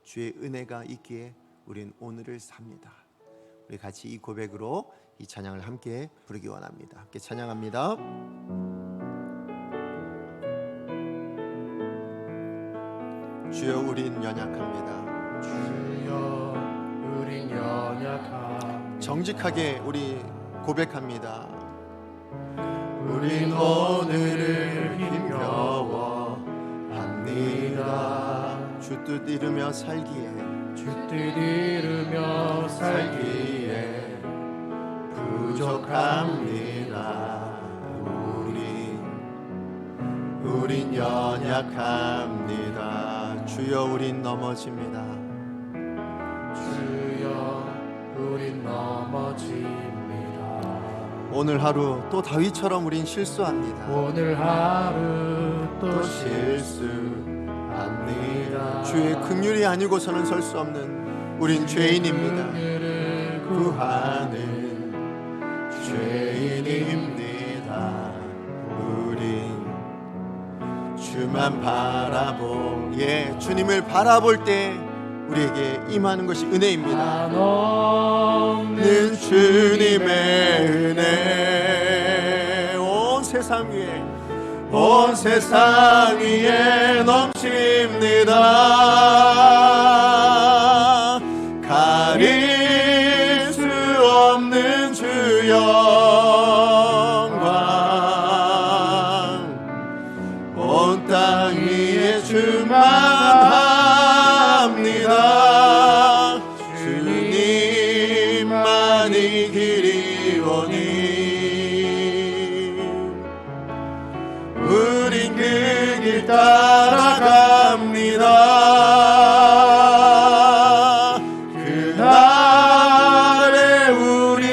주의 은혜가 있기에 우리는 오늘을 삽니다. 우리 같이 이 고백으로 이 찬양을 함께 부르기 원합니다. 함께 찬양합니다. 주여 우린 연약합니다. 주여 우린 연약합니다. 정직하게 우리 고백합니다. 우린 오늘을 힘겨워합니다. 주 뜻 이루며 살기에 주 뜻 이루며 살기에 부족합니다. 우린 연약합니다. 주여 우린 넘어집니다. 주여 우린 넘어집니다. 오늘 하루 또 다윗처럼 우린 실수합니다. 오늘 하루 또 실수합니다. 주의 긍휼이 아니고서는 설 수 없는 우린 죄인입니다. 긍휼을 구하는 죄인입니다. 우린 주만 주님을 바라볼 때 우리에게 임하는 것이 은혜입니다. 한없는 주님의 은혜 온 세상 위에 넘칩니다. 가릴 수 없는 주 영광 온 땅 위에 주만 합니다. 주님만이 길이오니 우린 그 길 따라갑니다. 그날에 우릴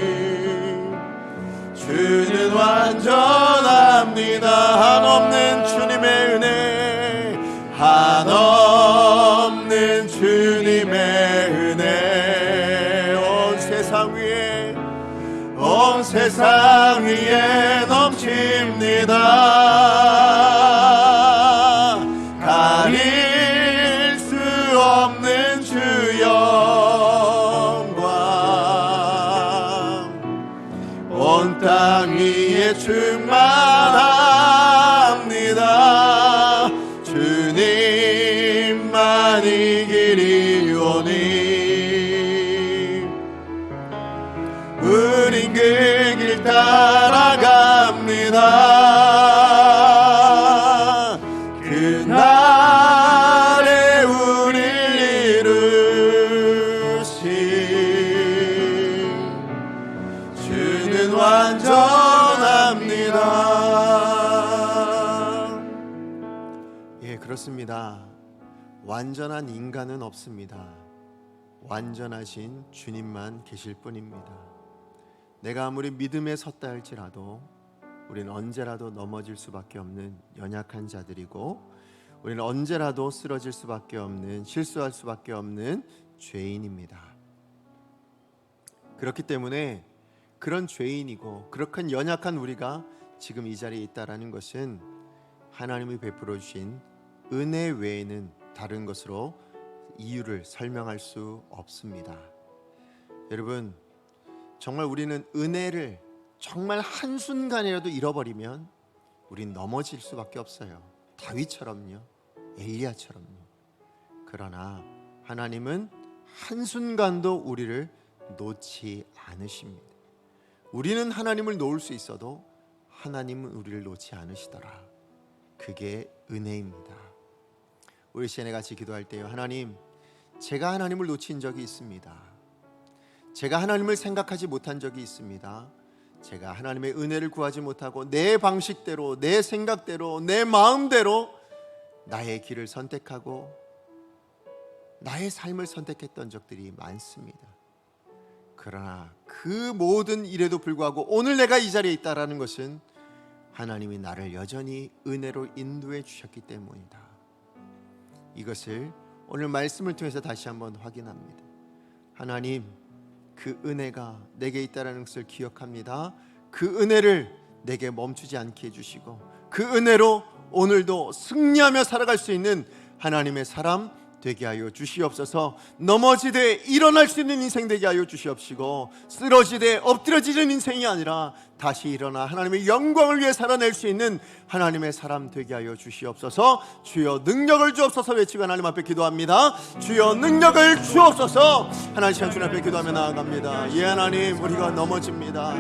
이루신 주는 완전합니다. 한없는 주님의 은혜 한없는 주님의 은혜 온 세상 위에 넘칩니다. 가릴 수 없는 주 영광 온 땅 위에 충만합니다. 주님만이 길이오니 우린 그 길 따라갑니다. 그날에 우릴 이루신 주는 완전합니다. 예, 그렇습니다. 완전한 인간은 없습니다. 완전하신 주님만 계실 뿐입니다. 내가 아무리 믿음에 섰다 할지라도 우리는 언제라도 넘어질 수밖에 없는 연약한 자들이고 우리는 언제라도 쓰러질 수밖에 없는 실수할 수밖에 없는 죄인입니다. 그렇기 때문에 그런 죄인이고 그렇게 연약한 우리가 지금 이 자리에 있다라는 것은 하나님이 베풀어 주신 은혜 외에는 다른 것으로 이유를 설명할 수 없습니다. 여러분, 정말 우리는 은혜를 정말 한순간이라도 잃어버리면 우린 넘어질 수밖에 없어요. 다윗처럼요, 엘리야처럼요. 그러나 하나님은 한순간도 우리를 놓지 않으십니다. 우리는 하나님을 놓을 수 있어도 하나님은 우리를 놓지 않으시더라. 그게 은혜입니다. 우리 시간에 같이 기도할 때요, 하나님, 제가 하나님을 놓친 적이 있습니다. 제가 하나님을 생각하지 못한 적이 있습니다. 제가 하나님의 은혜를 구하지 못하고 내 방식대로, 내 생각대로, 내 마음대로 나의 길을 선택하고 나의 삶을 선택했던 적들이 많습니다. 그러나 그 모든 일에도 불구하고 오늘 내가 이 자리에 있다라는 것은 하나님이 나를 여전히 은혜로 인도해 주셨기 때문이다. 이것을 오늘 말씀을 통해서 다시 한번 확인합니다. 하나님, 그 은혜가 내게 있다라는 것을 기억합니다. 그 은혜를 내게 멈추지 않게 해주시고 그 은혜로 오늘도 승리하며 살아갈 수 있는 하나님의 사람 되게 하여 주시옵소서. 넘어지되 일어날 수 있는 인생 되게 하여 주시옵시고, 쓰러지되 엎드려지는 인생이 아니라 다시 일어나 하나님의 영광을 위해 살아낼 수 있는 하나님의 사람 되게 하여 주시옵소서. 주여 능력을 주옵소서 외치고 하나님 앞에 기도합니다. 주여 능력을 주옵소서. 하나님 시간 주님 앞에 기도하며 나아갑니다. 예 하나님, 우리가 넘어집니다.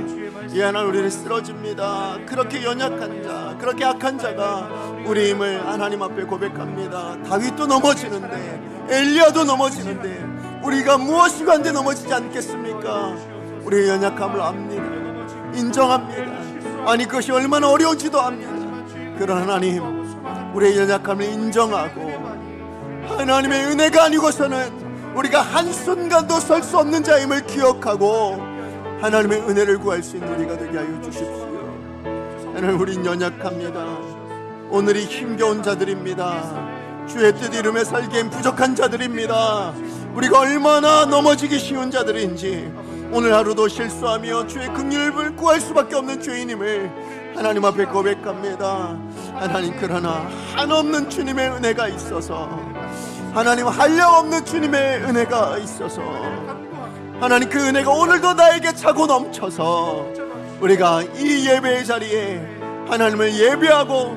예 하나님, 우리는 쓰러집니다. 그렇게 연약한 자, 그렇게 악한 자가 우리임을 하나님 앞에 고백합니다. 다윗도 넘어지는데, 엘리야도 넘어지는데 우리가 무엇이고 한데 넘어지지 않겠습니까? 우리의 연약함을 압니다. 인정합니다. 아니, 그것이 얼마나 어려운지도 압니다. 그러나 하나님, 우리의 연약함을 인정하고 하나님의 은혜가 아니고서는 우리가 한순간도 설 수 없는 자임을 기억하고 하나님의 은혜를 구할 수 있는 우리가 되게 하여 주십시오. 하나님, 우린 연약합니다. 오늘이 힘겨운 자들입니다. 주의 뜻 이름에 살기엔 부족한 자들입니다. 우리가 얼마나 넘어지기 쉬운 자들인지 오늘 하루도 실수하며 주의 긍휼을 구할 수밖에 없는 죄인임을 하나님 앞에 고백합니다. 하나님, 그러나 한없는 주님의 은혜가 있어서, 하나님 한량없는 주님의 은혜가 있어서, 하나님 그 은혜가 오늘도 나에게 차고 넘쳐서 우리가 이 예배의 자리에 하나님을 예배하고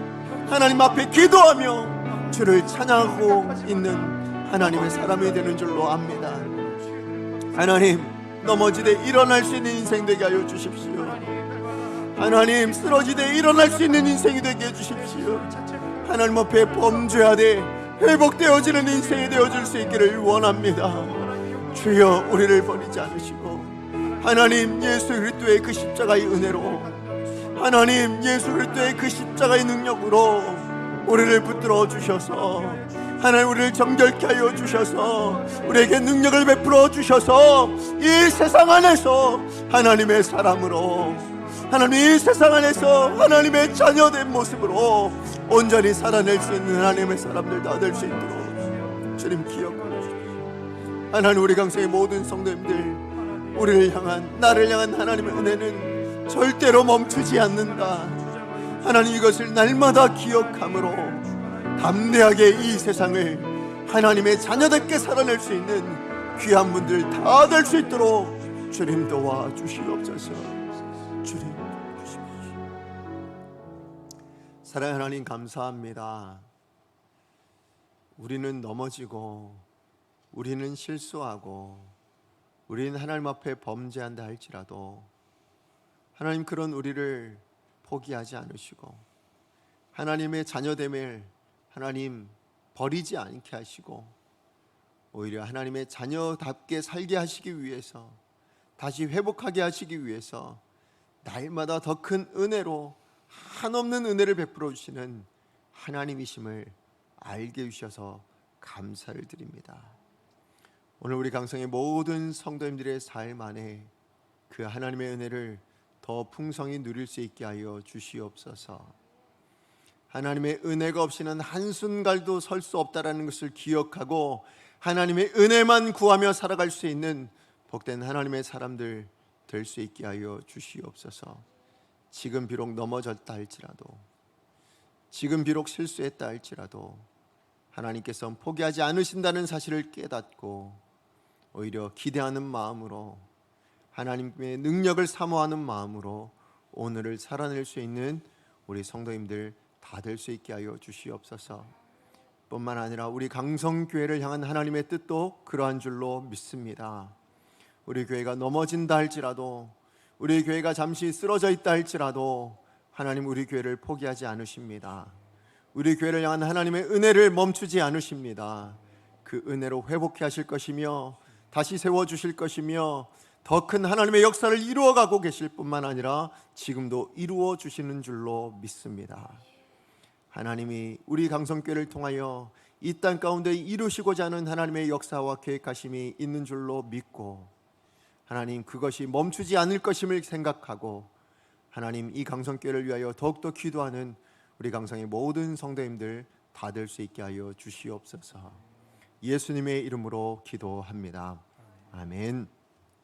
하나님 앞에 기도하며 주를 찬양하고 있는 하나님의 사람이 되는 줄로 압니다. 하나님, 넘어지되 일어날 수 있는 인생 되게 하여 주십시오. 하나님, 쓰러지되 일어날 수 있는 인생이 되게 해주십시오. 하나님 앞에 범죄하되 회복되어지는 인생이 되어줄 수 있기를 원합니다. 주여, 우리를 버리지 않으시고 하나님, 예수 그리스도의 그 십자가의 은혜로, 하나님 예수 그리스도의 그 십자가의 능력으로 우리를 붙들어 주셔서, 하나님 우리를 정결케 하여 주셔서 우리에게 능력을 베풀어 주셔서 이 세상 안에서 하나님의 사람으로, 하나님 이 세상 안에서 하나님의 자녀된 모습으로 온전히 살아낼 수 있는 하나님의 사람들 다 될 수 있도록 주님 기억하여 주십시오. 하나님, 우리 강성의 모든 성도님들, 우리를 향한, 나를 향한 하나님의 은혜는 절대로 멈추지 않는다. 하나님, 이것을 날마다 기억함으로 담대하게 이 세상을 하나님의 자녀답게 살아낼 수 있는 귀한 분들 다 될 수 있도록 주님 도와주시옵소서. 주님 도와주십시오. 사랑하는 하나님, 감사합니다. 우리는 넘어지고 우리는 실수하고 우리는 하나님 앞에 범죄한다 할지라도 하나님, 그런 우리를 포기하지 않으시고 하나님의 자녀됨을 하나님 버리지 않게 하시고 오히려 하나님의 자녀답게 살게 하시기 위해서, 다시 회복하게 하시기 위해서 날마다 더 큰 은혜로 한없는 은혜를 베풀어 주시는 하나님이심을 알게 해주셔서 감사를 드립니다. 오늘 우리 강성의 모든 성도님들의 삶 안에 그 하나님의 은혜를 더 풍성히 누릴 수 있게 하여 주시옵소서. 하나님의 은혜가 없이는 한순간도 설 수 없다라는 것을 기억하고 하나님의 은혜만 구하며 살아갈 수 있는 복된 하나님의 사람들 될 수 있게 하여 주시옵소서. 지금 비록 넘어졌다 할지라도, 지금 비록 실수했다 할지라도 하나님께서 포기하지 않으신다는 사실을 깨닫고 오히려 기대하는 마음으로, 하나님의 능력을 사모하는 마음으로 오늘을 살아낼 수 있는 우리 성도님들 다 될 수 있게 하여 주시옵소서. 뿐만 아니라 우리 강성교회를 향한 하나님의 뜻도 그러한 줄로 믿습니다. 우리 교회가 넘어진다 할지라도, 우리 교회가 잠시 쓰러져 있다 할지라도 하나님 우리 교회를 포기하지 않으십니다. 우리 교회를 향한 하나님의 은혜를 멈추지 않으십니다. 그 은혜로 회복해 하실 것이며 다시 세워주실 것이며 더 큰 하나님의 역사를 이루어가고 계실 뿐만 아니라 지금도 이루어 주시는 줄로 믿습니다. 하나님이 우리 강성교회를 통하여 이 땅 가운데 이루시고자 하는 하나님의 역사와 계획하심이 있는 줄로 믿고, 하나님 그것이 멈추지 않을 것임을 생각하고 하나님 이 강성교회를 위하여 더욱더 기도하는 우리 강성의 모든 성도님들 다 될 수 있게 하여 주시옵소서. 예수님의 이름으로 기도합니다. 아멘.